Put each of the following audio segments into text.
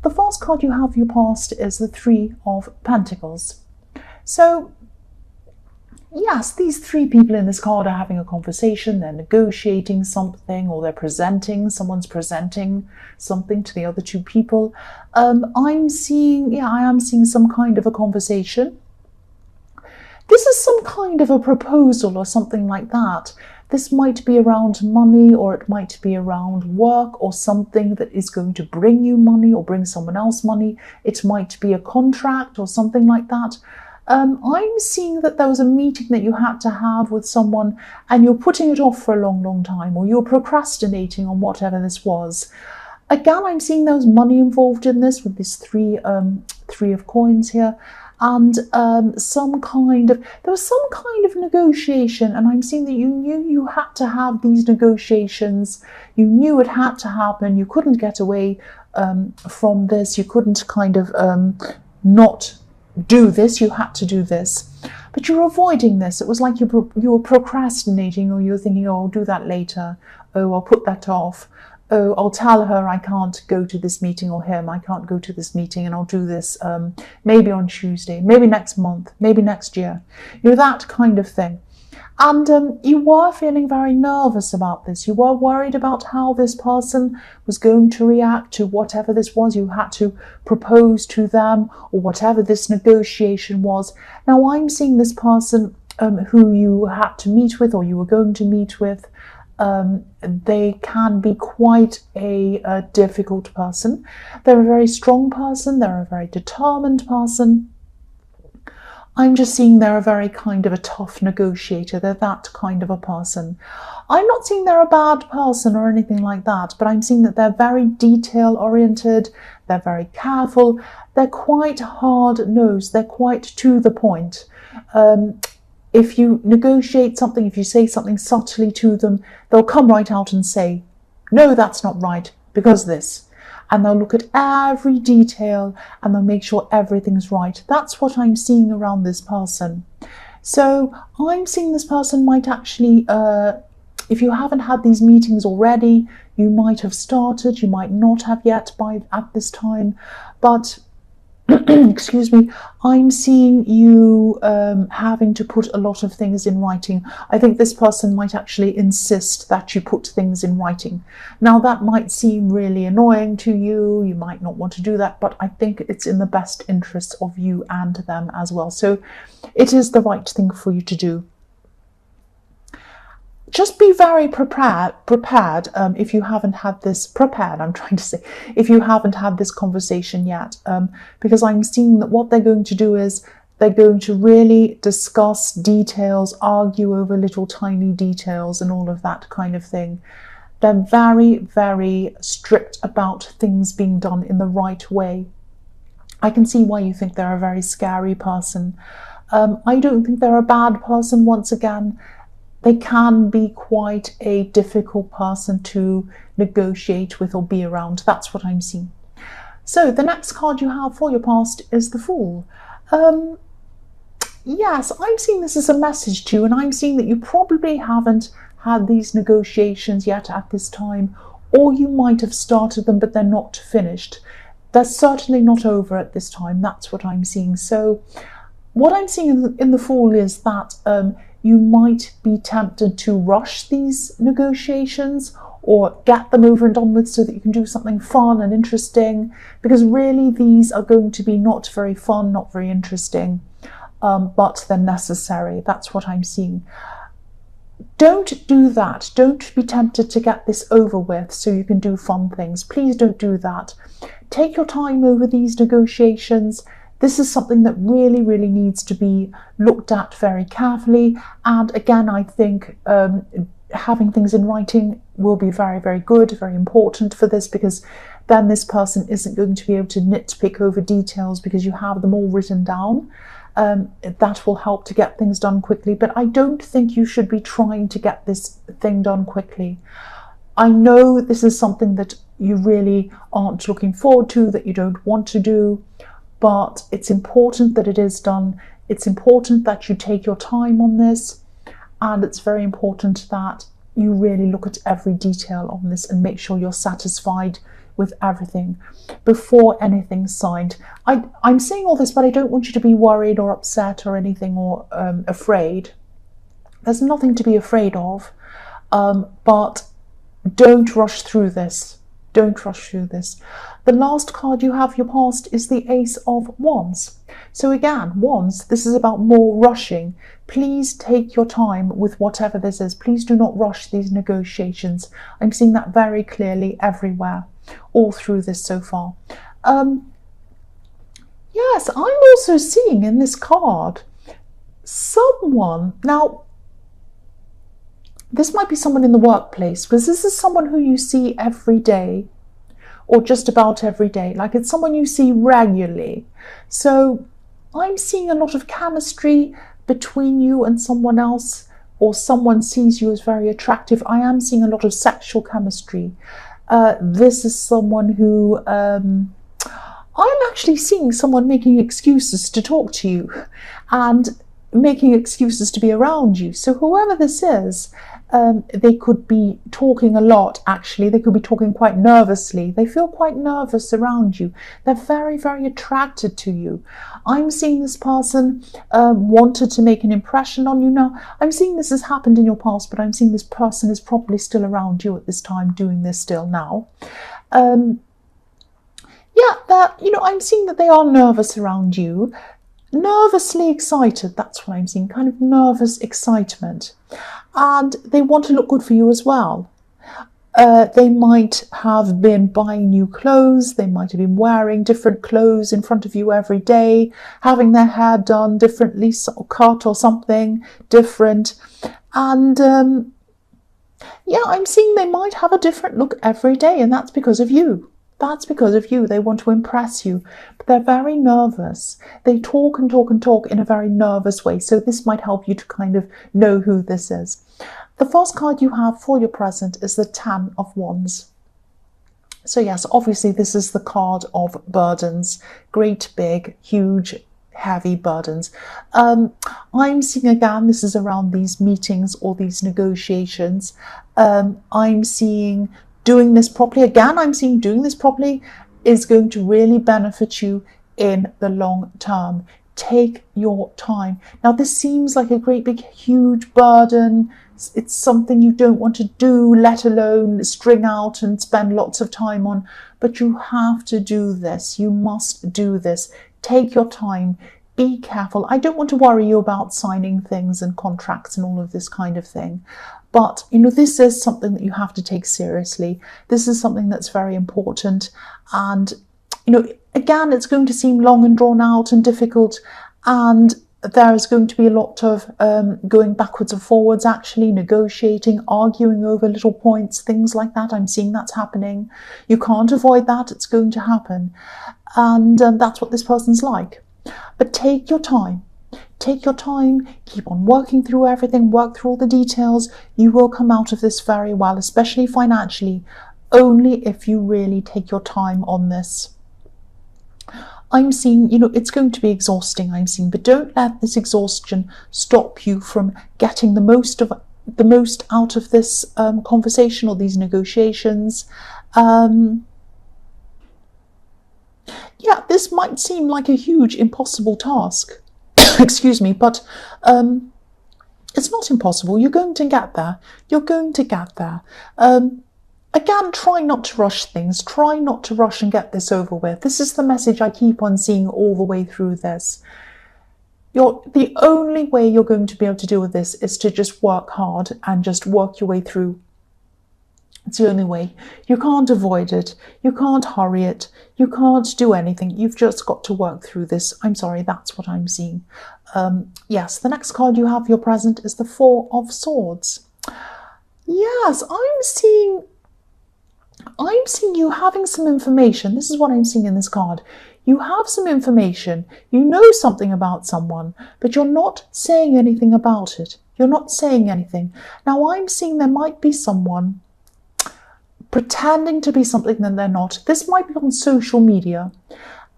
The first card you have for your past is the Three of Pentacles. So yes, these three people in this card are having a conversation, they're negotiating something, or they're presenting, someone's presenting something to the other two people. I am seeing some kind of a conversation. This is some kind of a proposal or something like that. This might be around money, or it might be around work, or something that is going to bring you money or bring someone else money. It might be a contract or something like that. I'm seeing that there was a meeting that you had to have with someone and you're putting it off for a long, long time, or you're procrastinating on whatever this was. Again, I'm seeing there was money involved in this with this three of coins here. And there was some kind of negotiation, and I'm seeing that you knew you had to have these negotiations. You knew it had to happen. You couldn't get away from this. You couldn't kind of not do this. You had to do this, but you're avoiding this. It was like you were procrastinating, or you're thinking, oh, I'll do that later. Oh, I'll put that off. Oh, I'll tell her I can't go to this meeting, or him, I can't go to this meeting, and I'll do this maybe on Tuesday, maybe next month, maybe next year. You know, that kind of thing. And you were feeling very nervous about this. You were worried about how this person was going to react to whatever this was you had to propose to them, or whatever this negotiation was. Now, I'm seeing this person who you had to meet with, or you were going to meet with. They can be quite a difficult person. They're a very strong person. They're a very determined person. I'm just seeing they're a very kind of a tough negotiator. They're that kind of a person. I'm not seeing they're a bad person or anything like that, but I'm seeing that they're very detail oriented. They're very careful. They're quite hard-nosed. They're quite to the point. If you negotiate something, if you say something subtly to them, they'll come right out and say, no, that's not right, because this. And they'll look at every detail and they'll make sure everything's right. That's what I'm seeing around this person. So I'm seeing this person might actually, if you haven't had these meetings already, you might have started, you might not have yet at this time, but excuse me, I'm seeing you having to put a lot of things in writing. I think this person might actually insist that you put things in writing. Now, that might seem really annoying to you. You might not want to do that, but I think it's in the best interest of you and them as well. So it is the right thing for you to do. Just be very prepared if you haven't had this, if you haven't had this conversation yet, because I'm seeing that what they're going to do is they're going to really discuss details, argue over little tiny details and all of that kind of thing. They're very, very strict about things being done in the right way. I can see why you think they're a very scary person. I don't think they're a bad person. Once again, they can be quite a difficult person to negotiate with or be around. That's what I'm seeing. So the next card you have for your past is the Fool. Yes, I'm seeing this as a message to you, and I'm seeing that you probably haven't had these negotiations yet at this time, or you might have started them, but they're not finished. They're certainly not over at this time. That's what I'm seeing. So what I'm seeing in the Fool is that you might be tempted to rush these negotiations or get them over and done with so that you can do something fun and interesting, because really these are going to be not very fun, not very interesting, but they're necessary. That's what I'm seeing. Don't do that. Don't be tempted to get this over with so you can do fun things. Please don't do that. Take your time over these negotiations. This is something that really, really needs to be looked at very carefully. And again, I think having things in writing will be very, very good, very important for this, because then this person isn't going to be able to nitpick over details because you have them all written down. That will help to get things done quickly. But I don't think you should be trying to get this thing done quickly. I know this is something that you really aren't looking forward to, that you don't want to do. But it's important that it is done. It's important that you take your time on this. And it's very important that you really look at every detail on this and make sure you're satisfied with everything before anything's signed. I'm saying all this, but I don't want you to be worried or upset or anything, or afraid. There's nothing to be afraid of, but don't rush through this. Don't rush through this. The last card you have, your past, is the Ace of Wands. So again, Wands, this is about more rushing. Please take your time with whatever this is. Please do not rush these negotiations. I'm seeing that very clearly everywhere, all through this so far. Yes, I'm also seeing in this card someone, now this might be someone in the workplace, because this is someone who you see every day, or just about every day. Like, it's someone you see regularly. So I'm seeing a lot of chemistry between you and someone else, or someone sees you as very attractive. I am seeing a lot of sexual chemistry. This is someone who, I'm actually seeing someone making excuses to talk to you and making excuses to be around you. So whoever this is, they could be talking a lot, actually. They could be talking quite nervously. They feel quite nervous around you. They're very, very attracted to you. I'm seeing this person wanted to make an impression on you. Now, I'm seeing this has happened in your past, but I'm seeing this person is probably still around you at this time, doing this still now. Yeah, I'm seeing that they are nervous around you. Nervously excited, that's what I'm seeing, kind of nervous excitement. And they want to look good for you as well. They might have been buying new clothes, they might have been wearing different clothes in front of you every day, having their hair done differently, or cut or something different. And yeah, I'm seeing they might have a different look every day, and that's because of you. That's because of you. They want to impress you, but they're very nervous. They talk and talk and talk in a very nervous way. So this might help you to kind of know who this is. The first card you have for your present is the Ten of Wands. So yes, obviously this is the card of burdens, great, big, huge, heavy burdens. I'm seeing again, this is around these meetings or these negotiations. I'm seeing doing this properly. Again, I'm seeing doing this properly is going to really benefit you in the long term. Take your time. Now, this seems like a great big huge burden. It's something you don't want to do, let alone string out and spend lots of time on. But you have to do this. You must do this. Take your time. Be careful. I don't want to worry you about signing things and contracts and all of this kind of thing. But, this is something that you have to take seriously. This is something that's very important. And, again, it's going to seem long and drawn out and difficult. And there's going to be a lot of going backwards and forwards, actually, negotiating, arguing over little points, things like that. I'm seeing that's happening. You can't avoid that. It's going to happen. And that's what this person's like. But take your time. Take your time, keep on working through everything, work through all the details. You will come out of this very well, especially financially, only if you really take your time on this. I'm seeing, it's going to be exhausting, I'm seeing, but don't let this exhaustion stop you from getting the most out of this conversation or these negotiations. Yeah, this might seem like a huge, impossible task. Excuse me, but it's not impossible. You're going to get there. You're going to get there. Again, try not to rush things. Try not to rush and get this over with. This is the message I keep on seeing all the way through this. The only way you're going to be able to deal with this is to just work hard and just work your way through. It's the only way. You can't avoid it. You can't hurry it. You can't do anything. You've just got to work through this. I'm sorry, that's what I'm seeing. Yes, the next card you have, your present, is the Four of Swords. Yes, I'm seeing you having some information. This is what I'm seeing in this card. You have some information. You know something about someone, but you're not saying anything about it. You're not saying anything. Now, I'm seeing there might be someone pretending to be something that they're not. This might be on social media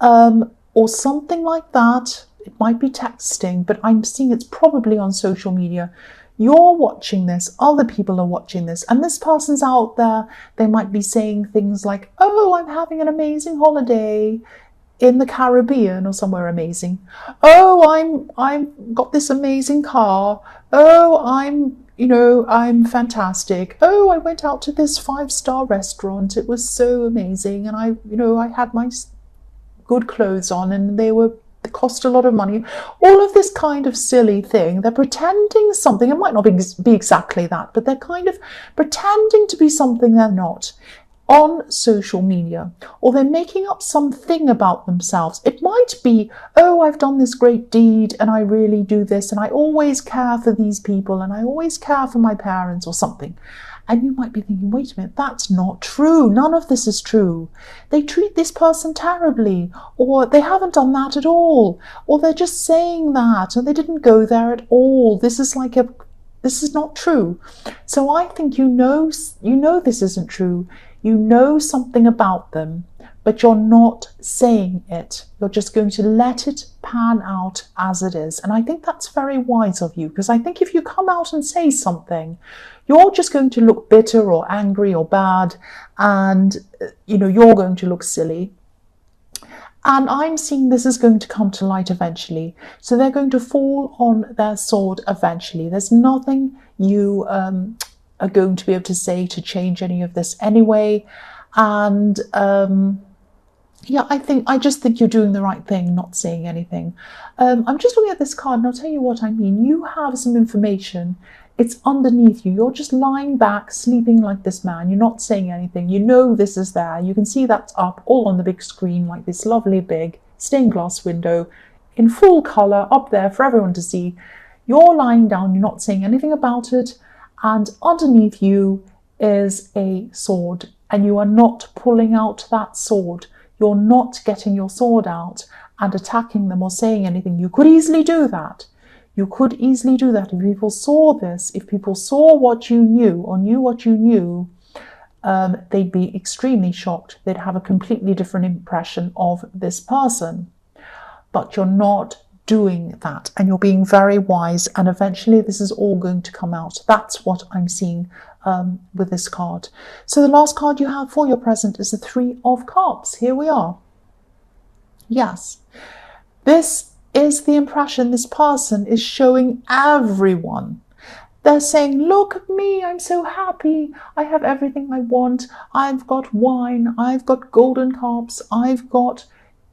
or something like that. It might be texting, but I'm seeing it's probably on social media. You're watching this, other people are watching this, and this person's out there. They might be saying things like, oh, I'm having an amazing holiday in the Caribbean or somewhere amazing. Oh, I'm got this amazing car. Oh, I'm fantastic. Oh, I went out to this 5-star restaurant. It was so amazing. And I had my good clothes on and they cost a lot of money. All of this kind of silly thing. They're pretending something. It might not be exactly that, but they're kind of pretending to be something they're not on social media, or they're making up something about themselves. It might be, oh, I've done this great deed and I really do this and I always care for these people and I always care for my parents or something. And you might be thinking, wait a minute, that's not true. None of this is true. They treat this person terribly, or they haven't done that at all, or they're just saying that, or they didn't go there at all. This is not true. So I think you know this isn't true. You know something about them, but you're not saying it. You're just going to let it pan out as it is. And I think that's very wise of you, because I think if you come out and say something, you're just going to look bitter or angry or bad, and you're going to look silly. And I'm seeing this is going to come to light eventually. So they're going to fall on their sword eventually. There's nothing you are going to be able to say to change any of this anyway. And I just think you're doing the right thing, not saying anything. I'm just looking at this card and I'll tell you what I mean. You have some information. It's underneath you. You're just lying back, sleeping like this man. You're not saying anything. You know this is there. You can see that's up all on the big screen, like this lovely big stained glass window in full colour up there for everyone to see. You're lying down. You're not saying anything about it. And underneath you is a sword. And you are not pulling out that sword. You're not getting your sword out and attacking them or saying anything. You could easily do that. You could easily do that. If people saw this, if people saw what you knew or knew what you knew, they'd be extremely shocked. They'd have a completely different impression of this person. But you're not doing that, and you're being very wise, and eventually this is all going to come out. That's what I'm seeing with this card. So the last card you have for your present is the 3 of Cups. Here we are. Yes, this is the impression this person is showing everyone. They're saying, look at me, I'm so happy. I have everything I want. I've got wine. I've got golden cups. I've got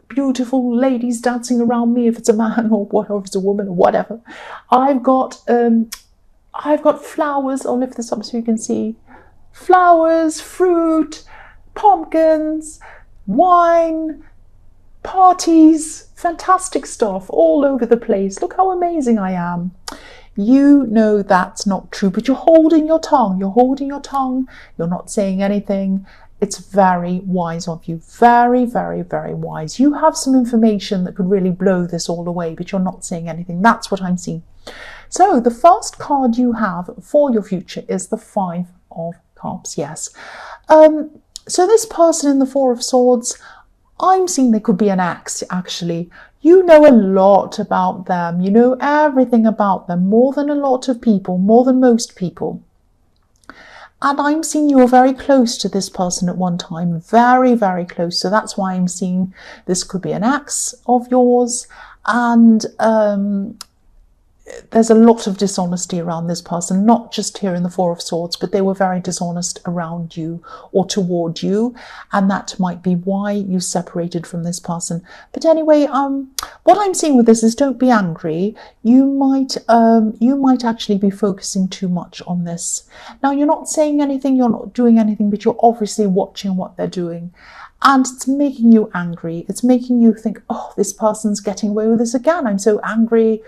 beautiful ladies dancing around me if it's a man or whatever, if it's a woman or whatever. I've got flowers. I'll lift this up so you can see. Flowers, fruit, pumpkins, wine, parties, fantastic stuff all over the place. Look how amazing I am. You know that's not true, but you're holding your tongue. You're holding your tongue. You're not saying anything. It's very wise of you. Very, very, very wise. You have some information that could really blow this all away, but you're not saying anything. That's what I'm seeing. So the first card you have for your future is the 5 of Cups. Yes. So this person in the 4 of Swords, I'm seeing they could be an ex, actually. You know a lot about them. You know everything about them, more than a lot of people, more than most people. And I'm seeing you were very close to this person at one time, very, very close. So that's why I'm seeing this could be an ex of yours. And there's a lot of dishonesty around this person, not just here in the 4 of Swords, but they were very dishonest around you or toward you, and that might be why you separated from this person. But anyway, what I'm seeing with this is don't be angry. You might actually be focusing too much on this. Now, you're not saying anything, you're not doing anything, but you're obviously watching what they're doing. And it's making you angry. It's making you think, oh, this person's getting away with this again. I'm so angry.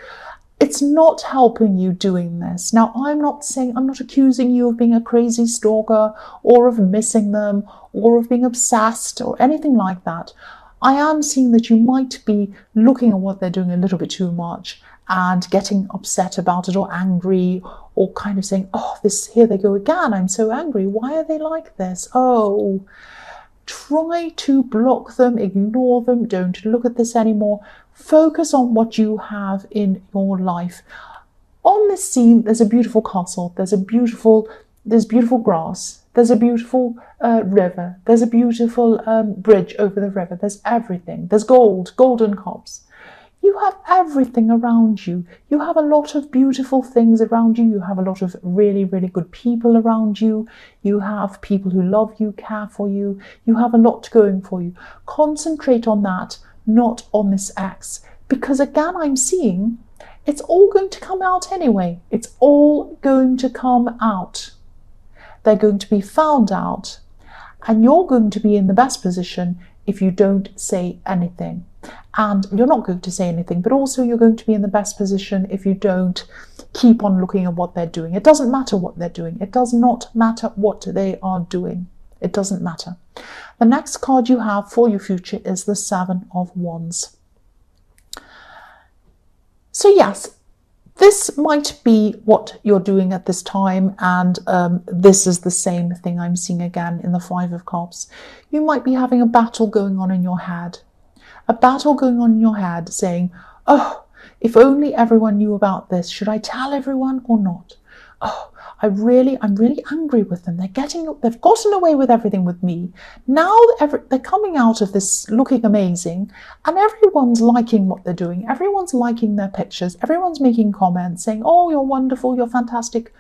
It's not helping you doing this. Now, I'm not accusing you of being a crazy stalker or of missing them or of being obsessed or anything like that. I am seeing that you might be looking at what they're doing a little bit too much and getting upset about it or angry or kind of saying, oh, here they go again. I'm so angry. Why are they like this? Oh, try to block them, ignore them. Don't look at this anymore. Focus on what you have in your life. On this scene, there's a beautiful castle, there's beautiful grass, there's a beautiful river, there's a beautiful bridge over the river, there's everything, there's golden cups. You have everything around you. You have a lot of beautiful things around you. You have a lot of really, really good people around you. You have people who love you, care for you. You have a lot going for you. Concentrate on that, not on this X. Because again, I'm seeing it's all going to come out anyway. It's all going to come out. They're going to be found out. And you're going to be in the best position if you don't say anything. And you're not going to say anything, but also you're going to be in the best position if you don't keep on looking at what they're doing. It doesn't matter what they're doing. It does not matter what they are doing. It doesn't matter. The next card you have for your future is the Seven of Wands. So yes, this might be what you're doing at this time, and this is the same thing I'm seeing again in the Five of Cups. You might be having a battle going on in your head. A battle going on in your head saying, oh, if only everyone knew about this. Should I tell everyone or not? Oh, I'm really angry with them. They've gotten away with everything with me. Now they're coming out of this looking amazing, and everyone's liking what they're doing. Everyone's liking their pictures. Everyone's making comments saying, oh, you're wonderful, you're fantastic.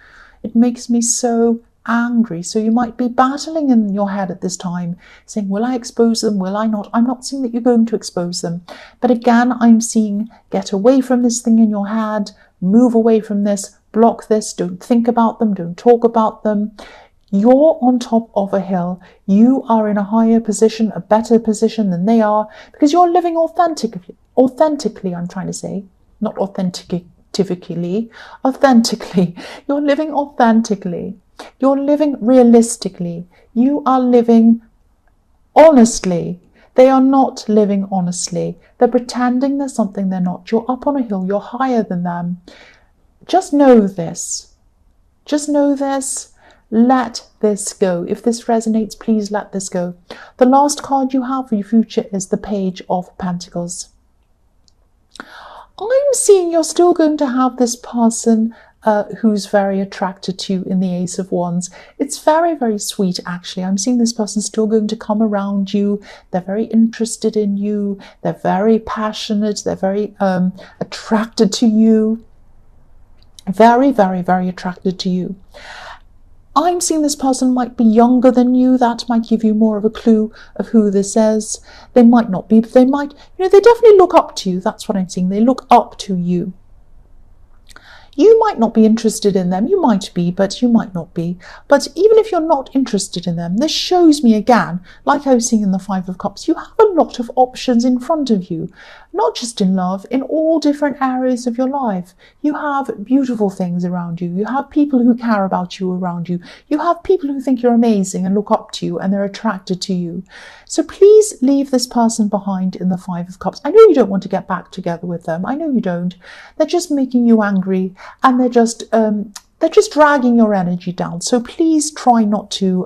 It makes me so angry. So you might be battling in your head at this time, saying, will I expose them? Will I not? I'm not seeing that you're going to expose them. But again, I'm seeing get away from this thing in your head, move away from this, block this, don't think about them, don't talk about them. You're on top of a hill. You are in a higher position, a better position than they are, because you're living authentically, I'm trying to say, not authentically. You're living authentically. You're living realistically. You are living honestly. They are not living honestly. They're pretending they're something they're not. You're up on a hill. You're higher than them. Just know this. Just know this. Let this go. If this resonates, please let this go. The last card you have for your future is the Page of Pentacles. I'm seeing you're still going to have this person who's very attracted to you in the Ace of Wands. It's very, very sweet, actually. I'm seeing this person still going to come around you. They're very interested in you. They're very passionate. They're very attracted to you. Very, very, very attracted to you. I'm seeing this person might be younger than you. That might give you more of a clue of who this is. They might not be, but they might, they definitely look up to you. That's what I'm seeing. They look up to you. You might not be interested in them. You might be, but you might not be. But even if you're not interested in them, this shows me again, like I was seeing in the Five of Cups, you have a lot of options in front of you, not just in love, in all different areas of your life. You have beautiful things around you. You have people who care about you around you. You have people who think you're amazing and look up to you and they're attracted to you. So please leave this person behind in the Five of Cups. I know you don't want to get back together with them. I know you don't. They're just making you angry. And they're just dragging your energy down. So please try not to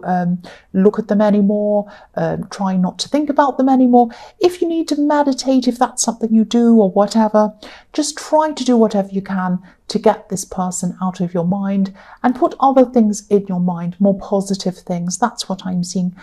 look at them anymore. Try not to think about them anymore. If you need to meditate, if that's something you do or whatever, just try to do whatever you can to get this person out of your mind and put other things in your mind, more positive things. That's what I'm seeing.